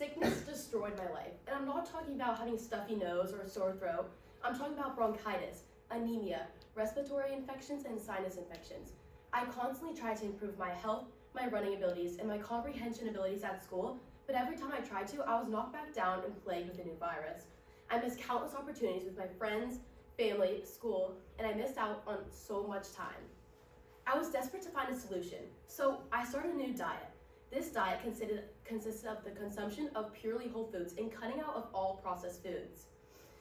Sickness destroyed my life, and I'm not talking about having a stuffy nose or a sore throat. I'm talking about bronchitis, anemia, respiratory infections, and sinus infections. I constantly tried to improve my health, my running abilities, and my comprehension abilities at school, but every time I tried to, I was knocked back down and plagued with a new virus. I missed countless opportunities with my friends, family, school, and I missed out on so much time. I was desperate to find a solution, so I started a new diet. This diet consisted of the consumption of purely whole foods and cutting out of all processed foods.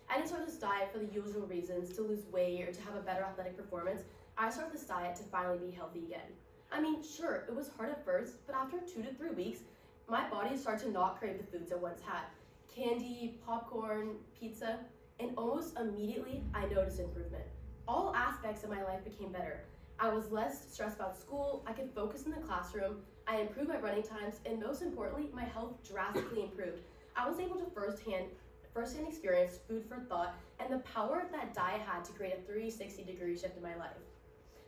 I didn't start this diet for the usual reasons, to lose weight or to have a better athletic performance. I started this diet to finally be healthy again. I mean, sure, it was hard at first, but after 2 to 3 weeks, my body started to not crave the foods it once had. Candy, popcorn, pizza, and almost immediately, I noticed improvement. All aspects of my life became better. I was less stressed about school, I could focus in the classroom, I improved my running times, and most importantly, my health drastically improved. I was able to firsthand experience food for thought and the power that diet had to create a 360-degree shift in my life.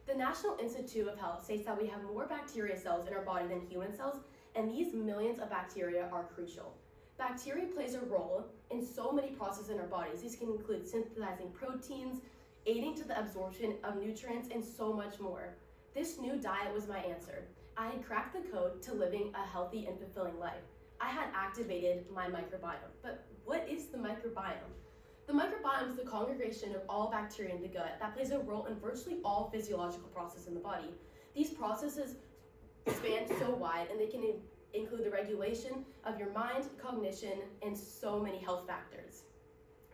The National Institute of Health states that we have more bacteria cells in our body than human cells, and these millions of bacteria are crucial. Bacteria plays a role in so many processes in our bodies. These can include synthesizing proteins, aiding to the absorption of nutrients, and so much more. This new diet was my answer. I had cracked the code to living a healthy and fulfilling life. I had activated my microbiome. But what is the microbiome? The microbiome is the congregation of all bacteria in the gut that plays a role in virtually all physiological processes in the body. These processes span so wide, and they can include the regulation of your mind, cognition, and so many health factors.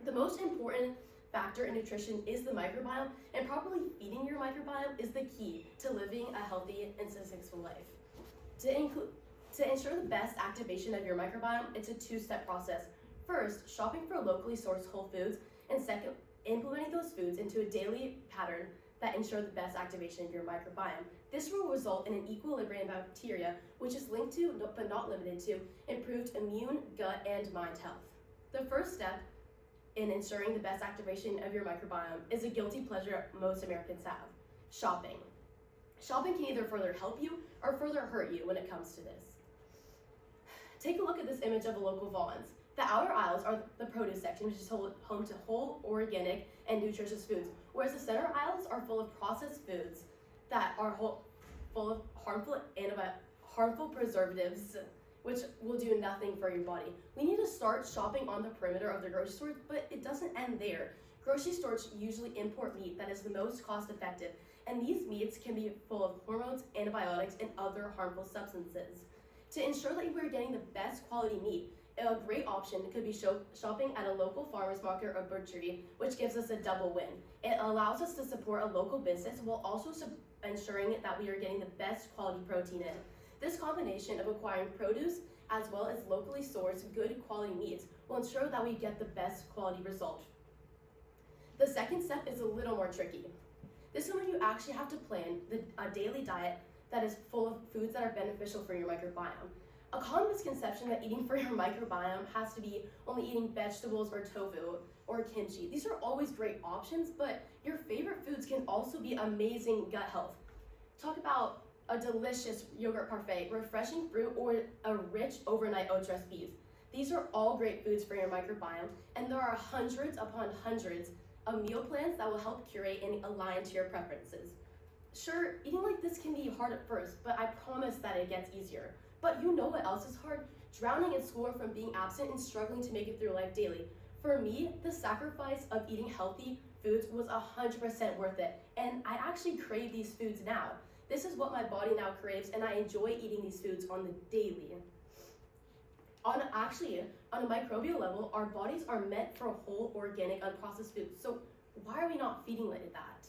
The most important factor in nutrition is the microbiome, and properly feeding your microbiome is the key to living a healthy and successful life. To ensure the best activation of your microbiome, it's a 2-step process. First, shopping for locally sourced whole foods, and second, implementing those foods into a daily pattern that ensure the best activation of your microbiome. This will result in an equilibrium of bacteria, which is linked to, but not limited to, improved immune, gut, and mind health. The first step in ensuring the best activation of your microbiome is a guilty pleasure most Americans have: shopping. Shopping can either further help you or further hurt you when it comes to this. Take a look at this image of a local Vons. The outer aisles are the produce section, which is home to whole, organic, and nutritious foods, whereas the center aisles are full of processed foods that are full of harmful preservatives, which will do nothing for your body. We need to start shopping on the perimeter of the grocery store, but it doesn't end there. Grocery stores usually import meat that is the most cost effective, and these meats can be full of hormones, antibiotics, and other harmful substances. To ensure that you are getting the best quality meat, a great option could be shopping at a local farmer's market or butchery, which gives us a double win. It allows us to support a local business while also ensuring that we are getting the best quality protein in. This combination of acquiring produce as well as locally sourced good quality meats will ensure that we get the best quality result. The second step is a little more tricky. This is when you actually have to plan a daily diet that is full of foods that are beneficial for your microbiome. A common misconception that eating for your microbiome has to be only eating vegetables or tofu or kimchi. These are always great options, but your favorite foods can also be amazing gut health. Talk about a delicious yogurt parfait, refreshing fruit, or a rich overnight oats recipes. These are all great foods for your microbiome, and there are hundreds upon hundreds of meal plans that will help curate and align to your preferences. Sure, eating like this can be hard at first, but I promise that it gets easier. But you know what else is hard? Drowning in school from being absent and struggling to make it through life daily. For me, the sacrifice of eating healthy foods was 100% worth it, and I actually crave these foods now. This is what my body now craves, and I enjoy eating these foods on the daily. On a microbial level, our bodies are meant for whole, organic, unprocessed foods. So why are we not feeding like that?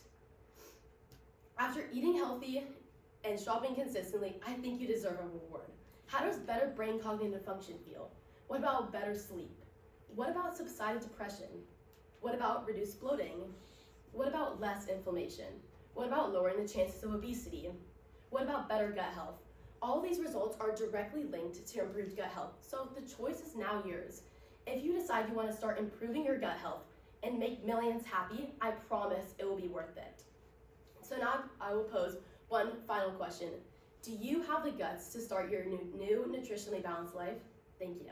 After eating healthy and shopping consistently, I think you deserve a reward. How does better brain cognitive function feel? What about better sleep? What about subsided depression? What about reduced bloating? What about less inflammation? What about lowering the chances of obesity? What about better gut health? All these results are directly linked to improved gut health, so the choice is now yours. If you decide you want to start improving your gut health and make millions happy, I promise it will be worth it. So now I will pose one final question. Do you have the guts to start your new nutritionally balanced life? Thank you.